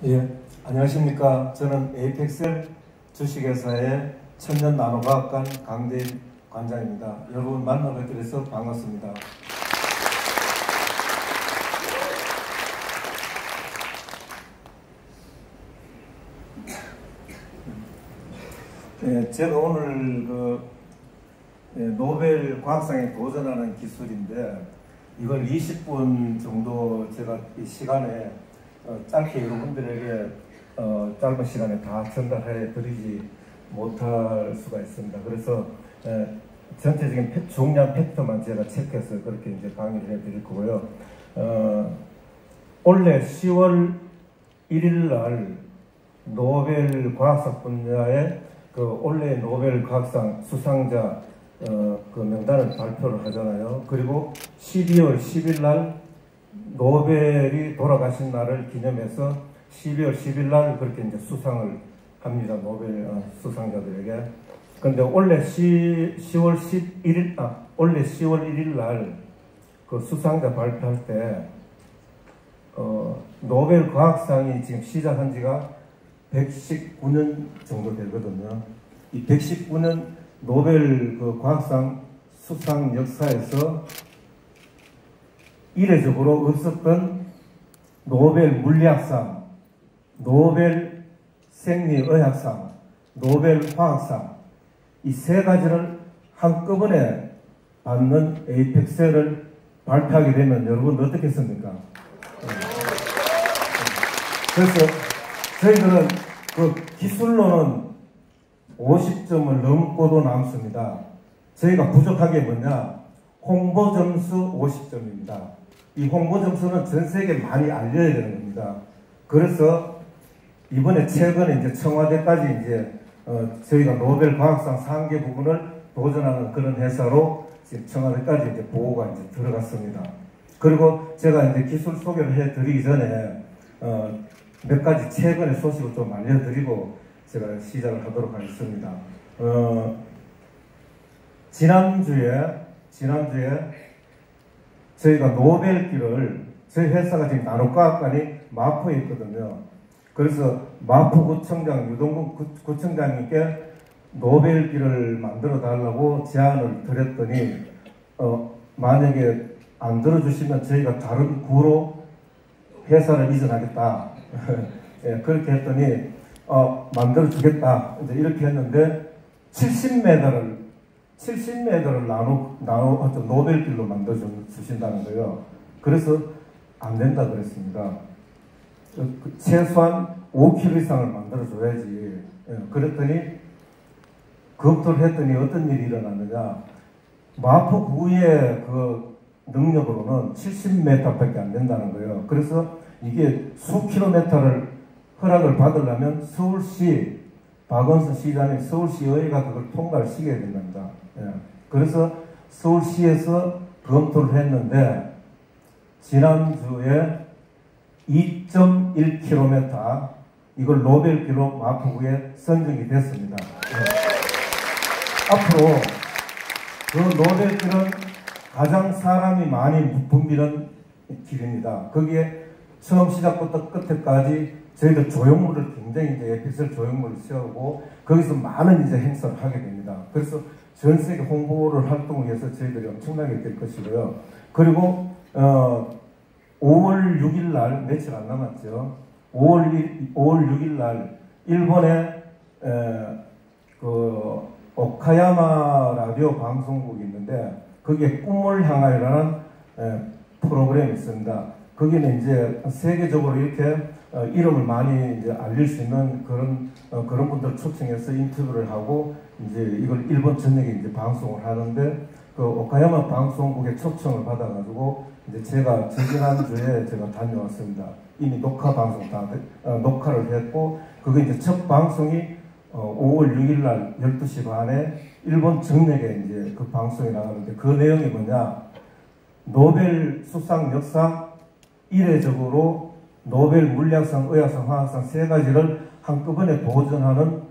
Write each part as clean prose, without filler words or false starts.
예, 안녕하십니까. 저는 에이펙셀 주식회사의 천년 나노과학관 강대일 관장입니다. 여러분 만나뵙게 돼서 반갑습니다. 예, 제가 오늘 노벨 과학상에 도전하는 기술인데 이걸 20분 정도 제가 이 시간에 짧게 여러분들에게 짧은 시간에 다 전달해 드리지 못할 수가 있습니다. 그래서 전체적인 중요한 팩트만 제가 체크해서 그렇게 이제 강의를 해 드릴 거고요. 올해 10월 1일 날 노벨 과학상 분야의 올해 노벨 과학상 수상자 그 명단을 발표를 하잖아요. 그리고 12월 10일 날 노벨이 돌아가신 날을 기념해서 12월 10일 날 그렇게 이제 수상을 합니다. 노벨 수상자들에게. 그런데 올해 10월 1일 날 그 수상자 발표할 때 노벨 과학상이 지금 시작한 지가 119년 정도 되거든요. 이 119년 노벨 그 과학상 수상 역사에서 이례적으로 없었던 노벨 물리학상, 노벨 생리의학상, 노벨 화학상 이 세 가지를 한꺼번에 받는 에이펙셀을 발표하게 되면 여러분 어떻겠습니까? 그래서 저희들은 그 기술로는 50점을 넘고도 남습니다. 저희가 부족한 게 뭐냐? 홍보 점수 50점입니다. 이 홍보 점수는 전 세계에 많이 알려야 되는 겁니다. 그래서 이번에 최근에 이제 청와대까지 이제 저희가 노벨 과학상 상계 부분을 도전하는 그런 회사로 지금 청와대까지 이제 보고가 이제 들어갔습니다. 그리고 제가 이제 기술 소개를 해드리기 전에 몇 가지 최근의 소식을 좀 알려드리고 제가 시작을 하도록 하겠습니다. 지난주에 저희가 노벨길을 저희 회사가 지금 나노과학관이 마포에 있거든요. 그래서 마포구청장 유동근 구청장님께 노벨길을 만들어 달라고 제안을 드렸더니 만약에 안 들어주시면 저희가 다른 구로 회사를 이전하겠다. 예, 그렇게 했더니 만들어 주겠다. 이제 이렇게 했는데 70m를 노벨길로 만들어 주신다는 거예요. 그래서 안 된다 그랬습니다. 최소한 5km 이상을 만들어 줘야지. 예, 그랬더니 검토를 했더니 어떤 일이 일어났느냐. 마포구의 그 능력으로는 70m밖에 안 된다는 거예요. 그래서 이게 수 킬로미터를 허락을 받으려면 서울시 박원순 시장이 서울시의회가 그걸 통과를 시켜야 된답니다. 예. 그래서 서울시에서 검토를 했는데 지난주에 2.1km 이걸 노벨길로 마포구에 선정이 됐습니다. 예. 앞으로 그 노벨길은 가장 사람이 많이 붐비는 길입니다. 거기에 처음 시작부터 끝에까지 저희들 조형물을 굉장히 이제 에이펙셀 조형물을 세우고 거기서 많은 이제 행사를 하게 됩니다. 그래서 전 세계 홍보를 활동을 위해서 저희들이 엄청나게 될 것이고요. 그리고 5월 6일 날 며칠 안 남았죠. 5월 6일 날 일본의 그 오카야마 라디오 방송국이 있는데 거기에 꿈을 향하여라는 프로그램이 있습니다. 거기는 이제 세계적으로 이렇게 이름을 많이 이제 알릴 수 있는 그런 분들 초청해서 인터뷰를 하고 이제 이걸 일본 전역에 이제 방송을 하는데 그 오카야마 방송국의 초청을 받아가지고 이제 제가 지난주에 제가 다녀왔습니다. 이미 녹화 방송 다 녹화를 했고 그게 이제 첫 방송이 5월 6일 날 12시 반에 일본 전역에 이제 그 방송이 나가는데 그 내용이 뭐냐. 노벨 수상 역사 이례적으로 노벨 물리학상, 의학상, 화학상 세 가지를 한꺼번에 도전하는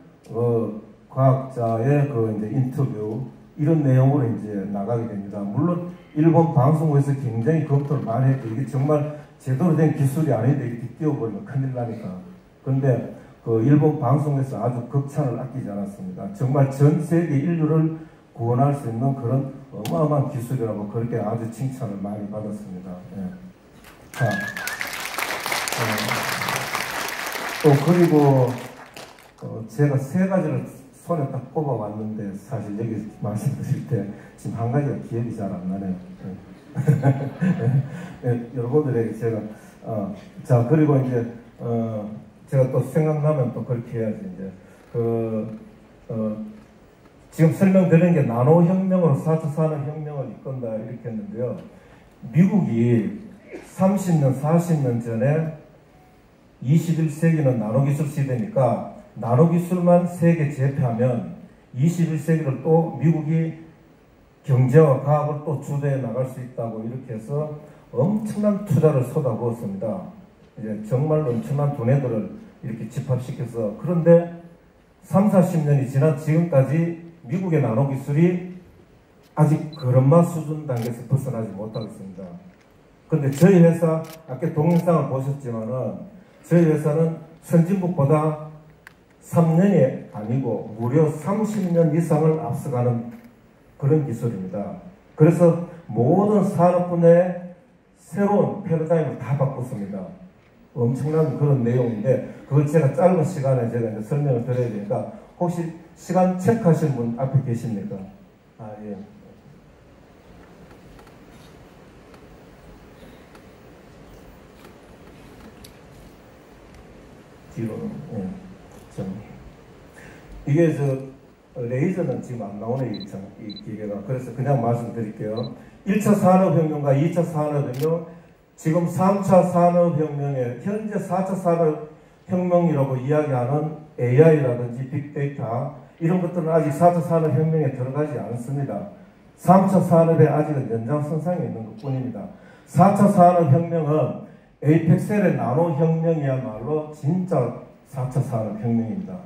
과학자의 그 이제 인터뷰 이런 내용으로 이제 나가게 됩니다. 물론 일본 방송국에서 굉장히 검토를 많이 했고 이게 정말 제대로 된 기술이 아닌데 이렇게 띄워버리면 큰일 나니까 그런데 그 일본 방송에서 아주 극찬을 아끼지 않았습니다. 정말 전 세계 인류를 구원할 수 있는 그런 어마어마한 기술이라고 그렇게 아주 칭찬을 많이 받았습니다. 예. 자, 또 그리고 제가 세 가지를 손에 딱 꼽아왔는데 사실 여기 말씀드릴 때 지금 한 가지가 기억이 잘 안 나네요. 예, 여러분들에게 제가 자 그리고 이제 제가 또 생각나면 또 그렇게 해야지 이제 지금 설명드린 게 나노 혁명으로 4차 산업혁명을 이끈다 이렇게 했는데요. 미국이 30년, 40년 전에 21세기는 나노기술 시대니까 나노기술만 세계 제패하면 21세기를 또 미국이 경제와 과학을 또 주도해 나갈 수 있다고 이렇게 해서 엄청난 투자를 쏟아부었습니다. 이제 정말로 엄청난 돈들을 이렇게 집합시켜서 그런데 3, 40년이 지난 지금까지 미국의 나노기술이 아직 걸음마 수준 단계에서 벗어나지 못하고 있습니다. 그런데 저희 회사, 아까 동영상을 보셨지만은 저희 회사는 선진국보다 3년이 아니고 무려 30년 이상을 앞서가는 그런 기술입니다. 그래서 모든 산업 분야의 새로운 패러다임을 다 바꿨습니다. 엄청난 그런 내용인데 그걸 제가 짧은 시간에 제가 이제 설명을 드려야 되니까 혹시 시간 체크하신 분 앞에 계십니까? 아, 예. 뒤로는, 예. 이게 레이저는 지금 안 나오네, 이 기계가. 그래서 그냥 말씀드릴게요. 1차 산업혁명과 2차 산업혁명, 지금 3차 산업혁명에 현재 4차 산업혁명이라고 이야기하는 AI라든지 빅데이터 이런 것들은 아직 4차 산업혁명에 들어가지 않습니다. 3차 산업에 아직은 연장선상에 있는 것뿐입니다. 4차 산업혁명은 에이펙셀의 나노혁명이야말로 진짜 4차 산업혁명입니다.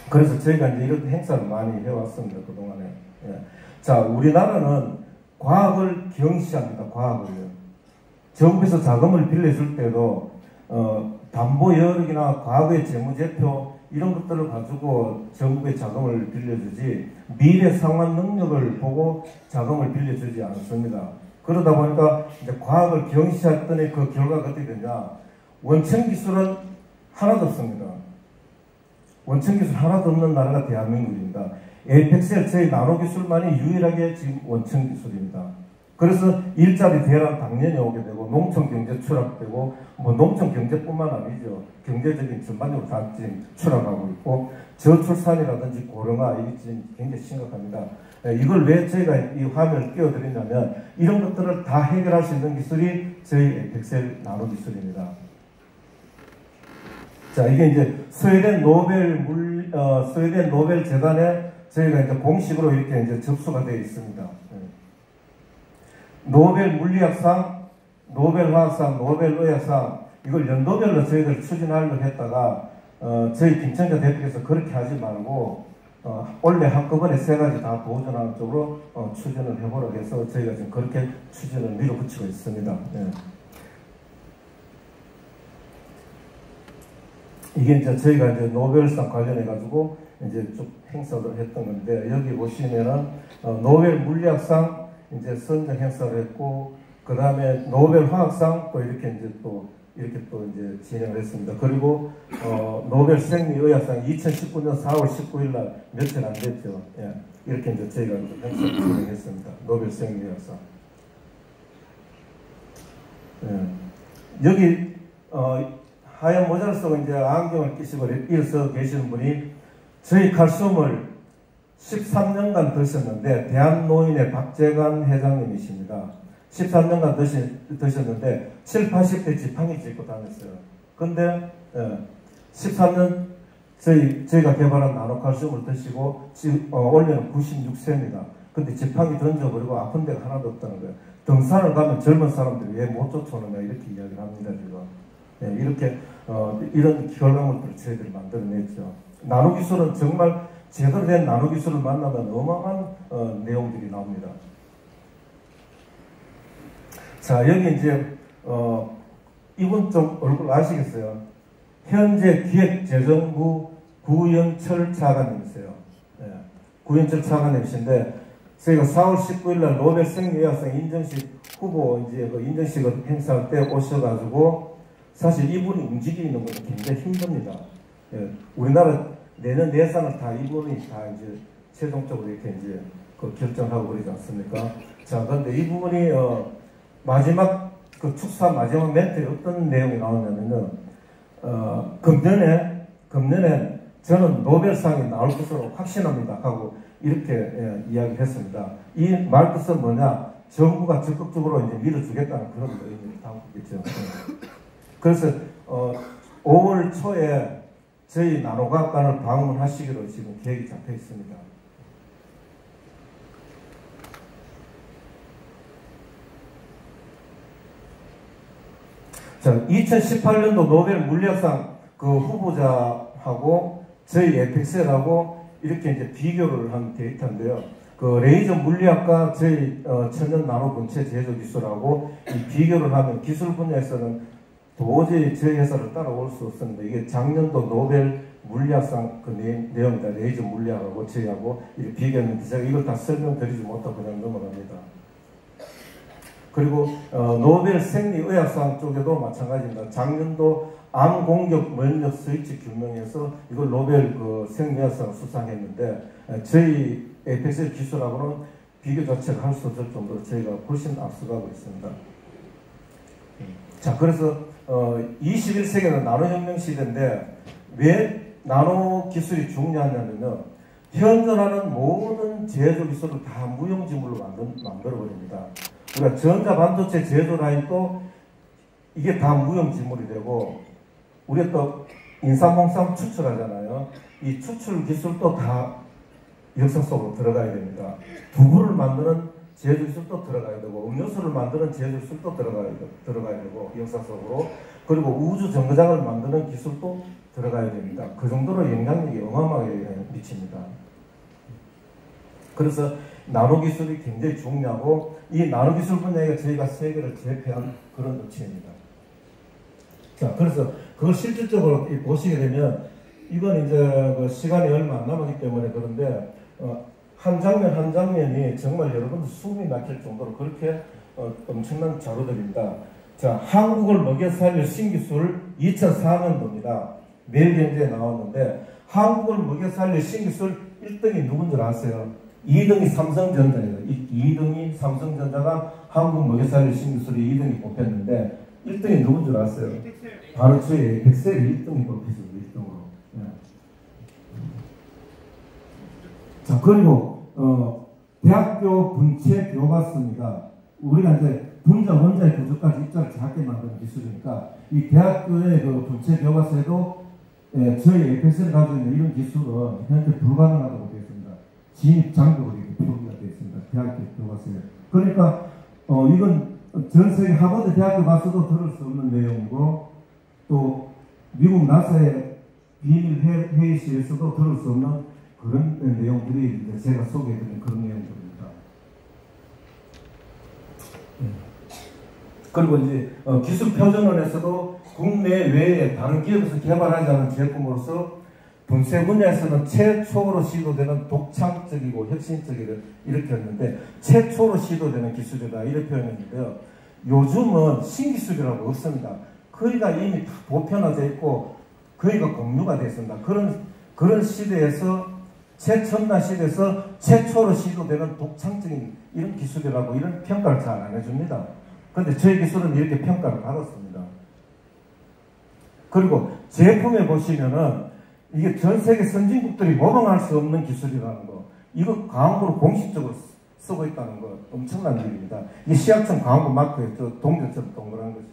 그래서 저희가 이제 이런 행사를 많이 해왔습니다, 그동안에. 예. 자, 우리나라는 과학을 경시합니다, 과학을요. 정부에서 자금을 빌려줄 때도, 담보 여력이나 과거의 재무제표, 이런 것들을 가지고 정부의 자금을 빌려주지, 미래 상환 능력을 보고 자금을 빌려주지 않습니다. 그러다 보니까 이제 과학을 경시했더니 그 결과가 어떻게 되냐. 원천 기술은 하나도 없습니다. 원천 기술 하나도 없는 나라가 대한민국입니다. 에이펙셀 저희 나노 기술만이 유일하게 지금 원천 기술입니다. 그래서 일자리 대란 당연히 오게 되고 농촌 경제 추락되고 뭐 농촌 경제뿐만 아니죠. 경제적인 전반적으로 다 지금 추락하고 있고 저출산이라든지 고령화 이게 지금 굉장히 심각합니다. 이걸 왜 저희가 이 화면을 띄워드리냐면 이런 것들을 다 해결할 수 있는 기술이 저희 에이펙셀 나노 기술입니다. 자, 이게 이제 스웨덴 노벨 재단에 저희가 이제 공식으로 이렇게 이제 접수가 되어 있습니다. 노벨 물리학상, 노벨 화학상, 노벨 의학상 이걸 연도별로 저희들 추진하려고 했다가 저희 김천자 대표께서 그렇게 하지 말고 원래 한꺼번에 세 가지 다 도전하는 쪽으로 추진을 해보려고 해서 저희가 지금 그렇게 추진을 밀어붙이고 있습니다. 네. 이게 이제 저희가 이제 노벨상 관련해가지고 이제 쭉 행사를 했던 건데, 여기 보시면은, 노벨 물리학상 이제 선정 행사를 했고, 그 다음에 노벨 화학상 또 이렇게 이제 또 이제 진행을 했습니다. 그리고, 노벨 생리의학상 2019년 4월 19일 날 며칠 안 됐죠. 예. 이렇게 이제 저희가 행사를 진행했습니다. 노벨 생리의학상. 예. 여기, 하얀 모자를 쓰고 이제 안경을 끼시고 일서 계시는 분이 저희 칼슘을 13년간 드셨는데 대한노인의 박재관 회장님이십니다. 13년간 드셨는데 7, 80대 지팡이 짚고 다녔어요. 근데 13년 저희가 개발한 나노칼슘을 드시고 올해는 96세입니다. 근데 지팡이 던져버리고 아픈 데가 하나도 없다는 거예요. 등산을 가면 젊은 사람들이 왜 못 쫓아오느냐 이렇게 이야기를 합니다. 지금. 네, 이렇게 이런 결과물들을 저희들이 만들어냈죠. 나노기술은 정말 제대로 된 나노기술을 만나면 어마어마한 내용들이 나옵니다. 자, 여기 이제 이분 좀 얼굴 아시겠어요? 현재 기획재정부 구영철 차관님이세요. 예, 구영철 차관님이신데 저희가 4월 19일 날 노벨 생리의학상 인정식 후보 이제 그 인정식을 행사할 때 오셔가지고 사실 이분이 움직이는 건 굉장히 힘듭니다. 예, 우리나라 내년 예산을 다 이분이 다 이제 최종적으로 이렇게 이제 그 결정하고 그러지 않습니까? 자, 그런데 이 부분이 마지막 그 축사 마지막 멘트에 어떤 내용이 나오냐면은 금년에 저는 노벨상이 나올 것으로 확신합니다 하고 이렇게 이야기했습니다. 이 말뜻은 뭐냐? 정부가 적극적으로 이제 밀어주겠다는 그런 의미를 담고있죠. 그래서 5월 초에 저희 나노과학관을 방문하시기로 지금 계획이 잡혀 있습니다. 자, 2018년도 노벨 물리학상 그 후보자하고 저희 에펙셀하고 이렇게 이제 비교를 한 데이터인데요. 그 레이저 물리학과 저희 천연 나노 본체 제조 기술하고 이 비교를 하면 기술 분야에서는 도저히 저희 회사를 따라올 수 없습니다. 이게 작년도 노벨 물리학상 그 내용입니다. 레이저 물리학하고 저희하고 이렇게 비교했는데 제가 이걸 다 설명드리지 못하고 그냥 넘어갑니다. 그리고 노벨 생리의학상 쪽에도 마찬가지입니다. 작년도 암 공격 면역 스위치 규명에서 이걸 노벨 그 생리의학상을 수상했는데 저희 에펙셀 기술하고는 비교 자체를 할 수 없을 정도로 저희가 훨씬 앞서가고 있습니다. 자, 그래서 21세기는 나노혁명 시대인데 왜 나노 기술이 중요하냐면요. 현존하는 모든 제조 기술을 다 무용지물로 만들어버립니다. 우리가 전자반도체 제조 라인도 이게 다 무용지물이 되고, 우리가 또 인삼홍삼 추출하잖아요. 이 추출 기술도 다 역사 속으로 들어가야 됩니다. 두부를 만드는 제조 기술도 들어가야 되고, 음료수를 만드는 제조 기술도 들어가야 되고, 역사 속으로. 그리고 우주 정거장을 만드는 기술도 들어가야 됩니다. 그 정도로 영향력이 어마어마하게 미칩니다. 그래서 나노기술이 굉장히 중요하고, 이 나노기술 분야에 저희가 세계를 제패한 그런 업체입니다. 자, 그래서 그걸 실질적으로 보시게 되면, 이건 이제 그 시간이 얼마 안 남았기 때문에 그런데, 한 장면 한 장면이 정말 여러분들 숨이 막힐 정도로 그렇게 엄청난 자료들입니다. 자, 한국을 먹여 살릴 신기술 2004년도입니다. 매일경제에 나왔는데, 한국을 먹여 살릴 신기술 1등이 누군 줄 아세요? 2등이 삼성전자예요. 2등이 삼성전자가 한국 먹여 살릴 신기술이 2등이 뽑혔는데 1등이 누군 줄 아세요? 바로 저희 에펙셀이 1등이 뽑혔습니다. 1등으로. 네. 자, 그리고 대학교 분체 교과서입니다. 우리가 이제 분자 원자의 구조까지 입자를 작게 만드는 기술이니까 이 대학교의 그 분체 교과서에도 저희 에펙셀이 가지고 있는 이런 기술은 현재 불가능하다고 되어 있습니다. 진입 장벽으로 이렇게 표기가 되어 있습니다. 대학교 교과서에. 그러니까 이건 전 세계 하버드 대학교 가서도 들을 수 없는 내용이고, 또 미국 나사의 비밀 회의실에서도 들을 수 없는 그런 내용들이 제가 소개해드린 그런 내용들입니다. 그리고 이제 기술 표준원에서도 국내 외에 다른 기업에서 개발하지 않은 제품으로서 분쇄 분야에서는 최초로 시도되는 독창적이고 혁신적이다 이렇게 했는데, 최초로 시도되는 기술이다 이렇게 표현했는데요. 요즘은 신기술이라고 없습니다. 거의가 이미 다 보편화되어 있고 거의가 공유가 되어 있습니다. 그런 시대에서, 최첨단 시대에서 최초로 시도되는 독창적인 이런 기술이라고 이런 평가를 잘 안 해줍니다. 그런데 저희 기술은 이렇게 평가를 받았습니다. 그리고 제품에 보시면은 이게 전 세계 선진국들이 모방할 수 없는 기술이라는 거, 이거 광고로 공식적으로 쓰고 있다는 거 엄청난 일입니다. 이 시약청 광고 마크에 저 동전처럼 동그란 것이,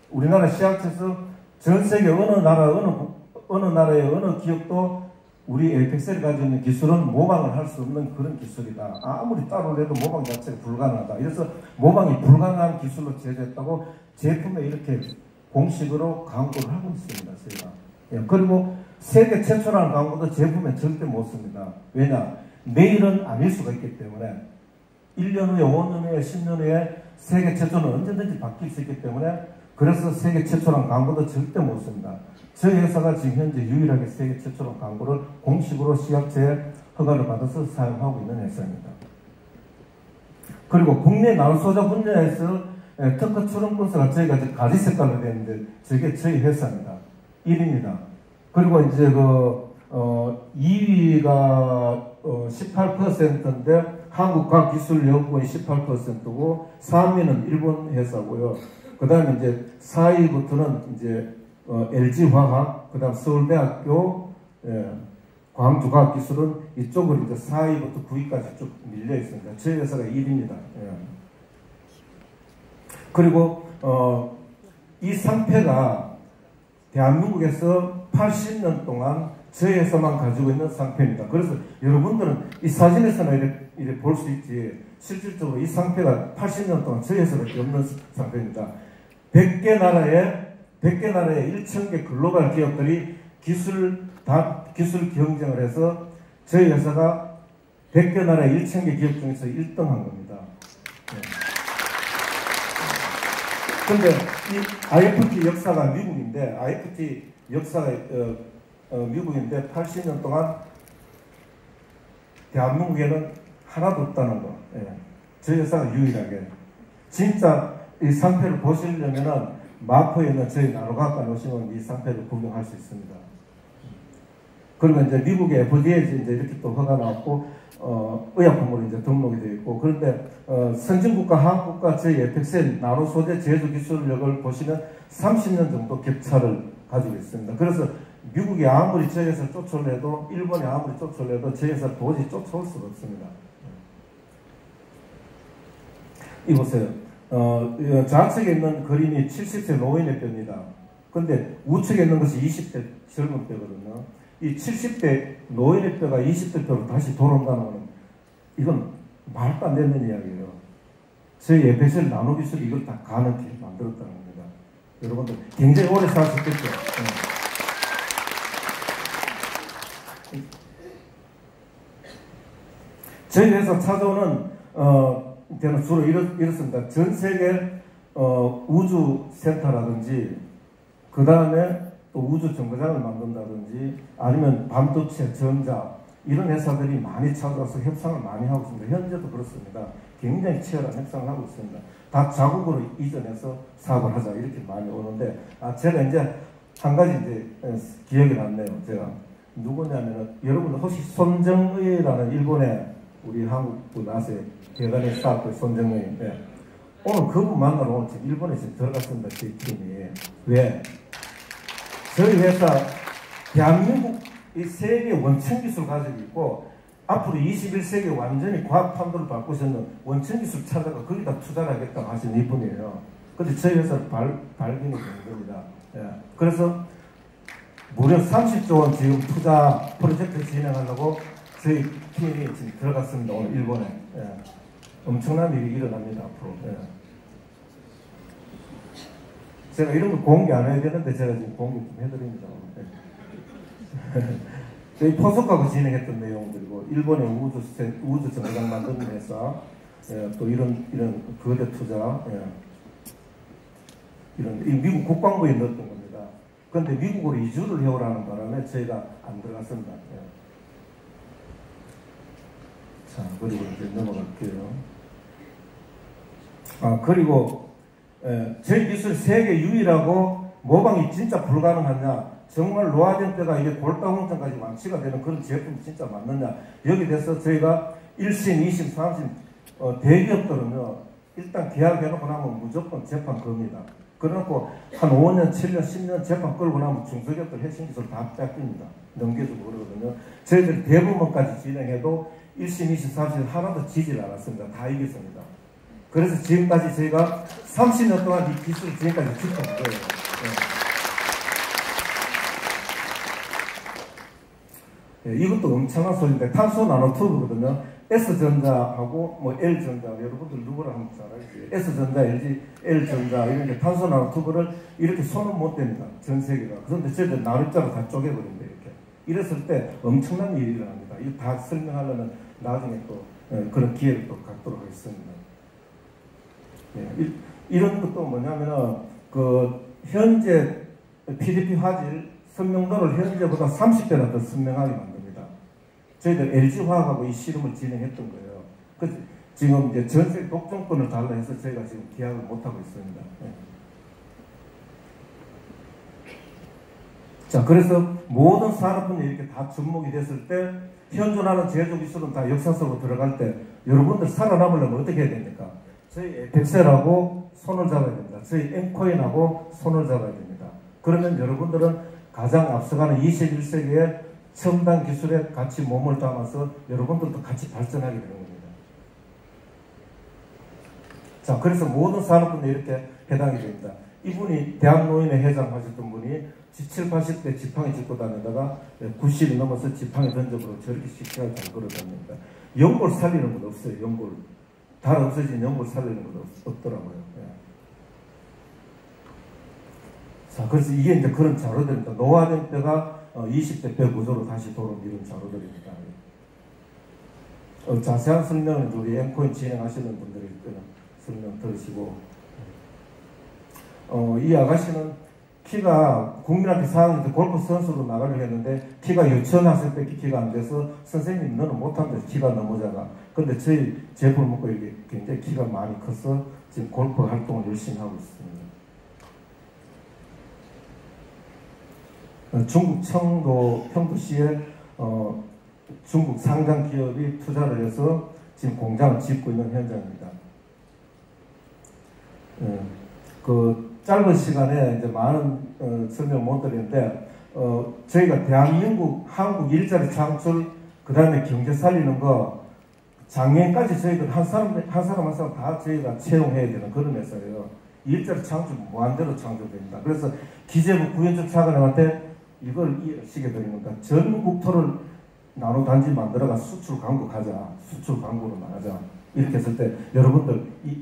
우리나라 시약청에서 전 세계 어느 나라의 어느 기업도 우리 에펙셀이 가지고 있는 기술은 모방을 할 수 없는 그런 기술이다. 아무리 따로 해도 모방 자체가 불가능하다. 이래서 모방이 불가능한 기술로 제조했다고 제품에 이렇게 공식으로 광고를 하고 있습니다. 저희가. 예, 그리고 세계 최초라는 광고도 제품에 절대 못 씁니다. 왜냐? 내일은 아닐 수가 있기 때문에 1년 후에, 5년 후에, 10년 후에 세계 최초는 언제든지 바뀔 수 있기 때문에 그래서 세계 최초란 광고도 절대 못 씁니다. 저희 회사가 지금 현재 유일하게 세계 최초로 광고를 공식으로 시약처에 허가를 받아서 사용하고 있는 회사입니다. 그리고 국내 나노소자 분야에서 특허 출원 건수가 저희가 가지 색깔로 되어 있는데 저게 저희 회사입니다. 1위입니다. 그리고 이제 2위가 18%인데 한국과학기술연구원이 18%고 3위는 일본 회사고요. 그 다음에 이제 4위부터는 이제 LG화학, 그 다음 서울대학교, 광주과학기술은 이쪽으로 이제 4위부터 9위까지 쭉 밀려 있습니다. 저희 회사가 1위입니다. 그리고 이 상패가 대한민국에서 80년 동안 저희 회사만 가지고 있는 상패입니다. 그래서 여러분들은 이 사진에서는 이렇게 볼 수 있지 실질적으로 이 상패가 80년 동안 저희 회사밖에 없는 상패입니다. 100개 나라에 1,000개 글로벌 기업들이 기술 경쟁을 해서 저희 회사가 100개 나라의 1,000개 기업 중에서 1등 한 겁니다. 그런데 이 IFT 역사가 미국인데, IFT 역사가 미국인데 80년 동안 대한민국에는 하나도 없다는 거. 저희 회사가 유일하게. 진짜 이 상패를 보시려면은 마포에 있는 저희 나노과학관에 오시면 이 상패를 구경할 수 있습니다. 그러면 이제 미국의 FDA에 이제 이렇게 또 허가 나왔고, 의약품으로 이제 등록이 되어 있고, 그런데, 선진국과 한국과 저희 에펙셀 나노 소재 제조 기술력을 보시면 30년 정도 격차를 가지고 있습니다. 그래서 미국이 아무리 저희 회사를 쫓아내도, 일본이 아무리 쫓아내도 저희 회사를 도저히 쫓아올 수가 없습니다. 이보세요. 좌측에 있는 그림이 70세 노인의 뼈입니다. 근데 우측에 있는 것이 20대 젊은 뼈거든요. 이 70대 노인의 뼈가 20대 뼈로 다시 돌아온다는 것은 이건 말도 안 되는 이야기예요. 저희 에펙셀 나노 기술이 이걸 다 가능하게 만들었다는 겁니다. 여러분들 굉장히 오래 사셨겠죠. 저희 회사 찾아오는 저는 주로 이렇습니다. 전 세계 우주센터라든지 그 다음에 또 우주 정거장을 만든다든지 아니면 반도체, 전자 이런 회사들이 많이 찾아와서 협상을 많이 하고 있습니다. 현재도 그렇습니다. 굉장히 치열한 협상을 하고 있습니다. 다 자국으로 이전해서 사업을 하자 이렇게 많이 오는데 제가 이제 한 가지 이제 기억이 났네요. 제가 누구냐면은 여러분들 혹시 손정의라는 일본의 우리 한국 나서의 대단히 사업의 손정의 오늘 그분 만나러 오늘 지금 일본에 지금 들어갔습니다. 저희 팀이. 왜? 저희 회사 대한민국 이 세계 원천 기술 가지고 있고 앞으로 21세기 완전히 과학 판도를 바꾸시는 원천 기술 찾아가 거기다 투자를 하겠다고 하시는 이분이에요. 근데 저희 회사를 발견이 된 겁니다. 그래서 무려 30조 원 지금 투자 프로젝트 진행하려고 저희 팀이 지금 들어갔습니다. 오늘 일본에. 엄청난 일이 일어납니다. 앞으로. 제가 이런 거 공개 안 해야 되는데 제가 지금 공개 좀 해드립니다. 저희 포석하고 진행했던 내용들이고 일본의 우주 정거장 만드는 회사 또 이런 거대 투자 이런 미국 국방부에 넣었던 겁니다. 그런데 미국으로 이주를 해오라는 바람에 저희가 안 들어갔습니다. 자, 그리고 이제 넘어갈게요. 그리고 저희 기술 세계 유일하고 모방이 진짜 불가능하냐, 정말 노화된 뼈가 이게 골다공증까지 완치가 되는 그런 제품이 진짜 맞느냐, 여기 대해서 저희가 1심, 2심, 3심 대기업들은요 일단 계약해놓고 나면 무조건 재판 겁니다. 그래놓고 한 5년, 7년, 10년 재판 끌고 나면 중소기업들 핵심 기술 다 뺏깁니다. 넘겨주고 그러거든요. 저희들 대부분까지 진행해도 1심, 2심, 3심 하나도 지질 않았습니다. 다 이겼습니다. 그래서 지금까지 저희가 30년 동안 이 기술을 지금까지 지켜온 거예요. 이것도 엄청난 소리인데 탄소 나노 튜브거든요. S전자하고 뭐 L전자, 여러분들 누구라 하면 잘 알겠어요. S전자, L전자 이런 게 탄소 나노 튜브를 이렇게 손은 못 댑니다. 전 세계가. 그런데 저희들 나룻자로 다 쪼개버린다 이렇게. 이랬을 때 엄청난 일이 일어납니다. 이거 다 설명하려면 나중에 또 그런 기회를 또 갖도록 하겠습니다. 이런 것도 뭐냐면은 현재 PDP 화질 선명도를 현재보다 30배나 더 선명하게 만듭니다. 저희들 LG화학하고 이 실험을 진행했던 거예요. 지금 이제 전세 독점권을 달라 해서 저희가 지금 계약을 못하고 있습니다. 네. 자, 그래서 모든 산업분야 이렇게 다 접목이 됐을 때 현존하는 제조 기술은 다 역사 속으로 들어갈 때 여러분들 살아남으려면 어떻게 해야 됩니까? 저희 에펙셀하고 손을 잡아야 됩니다. 저희 엠코인하고 손을 잡아야 됩니다. 그러면 여러분들은 가장 앞서가는 21세기의 첨단 기술에 같이 몸을 담아서 여러분들도 같이 발전하게 되는 겁니다. 자, 그래서 모든 산업분야 이렇게 해당이 됩니다. 이분이 대한노인회 회장 하셨던 분이 7, 80대 지팡이 짚고 다니다가 90이 넘어서 지팡이 던져버리고 저렇게 씩씩하게 잘 걸어다닙니다. 연골 살리는 건 없어요. 연골. 다 없어진 연골 살리는 건 없더라고요. 예. 자, 그래서 이게 이제 그런 자료들입니다. 노화된 뼈가 20대 뼈 구조로 다시 돌아오는 자료들입니다. 자세한 설명은 우리 엠코인 진행하시는 분들이 설명 들으시고, 이 아가씨는 키가 국민학교 4학년 때 골프 선수로 나가려고 했는데 키가 유치원 학생 때 키가 안 돼서 선생님 너는 못한다, 키가 너무 작아. 근데 저희 제품을 먹고 이게 굉장히 키가 많이 커서 지금 골프 활동을 열심히 하고 있습니다. 중국 청도 평도시에 중국 상장 기업이 투자를 해서 지금 공장을 짓고 있는 현장입니다. 짧은 시간에 이제 많은 설명 못 드리는데 저희가 대한민국 한국 일자리 창출, 그 다음에 경제 살리는 거 작년까지 저희들 한 사람 다 저희가 채용해야 되는 그런 회사예요. 일자리 창출 무한대로 창조됩니다. 그래서 기재부 구현적 차관님한테 이걸 시켜 드리는 겁니다. 전 국토를 나노 단지 만들어가 수출 강국하자, 수출 강국으로 나가자. 이렇게 했을 때 여러분들 이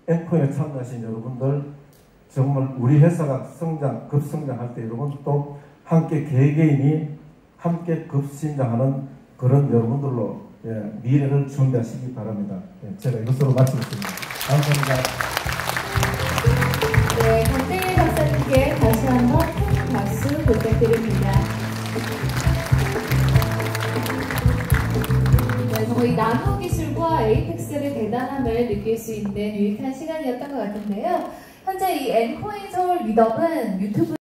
엠코인에 참여하신 여러분들 정말 우리 회사가 급성장할 때 여러분도 함께 개개인이 함께 급성장하는 그런 여러분들로 미래를 준비하시기 바랍니다. 제가 이것으로 마치겠습니다. 감사합니다. 네, 강대일 박사님께 다시 한번 큰 박수 부탁드립니다. 네, 정말 이 나노 기술과 에이펙셀의 대단함을 느낄 수 있는 유익한 시간이었던 것 같은데요. 현재 이 엠코인 서울 미덕은 유튜브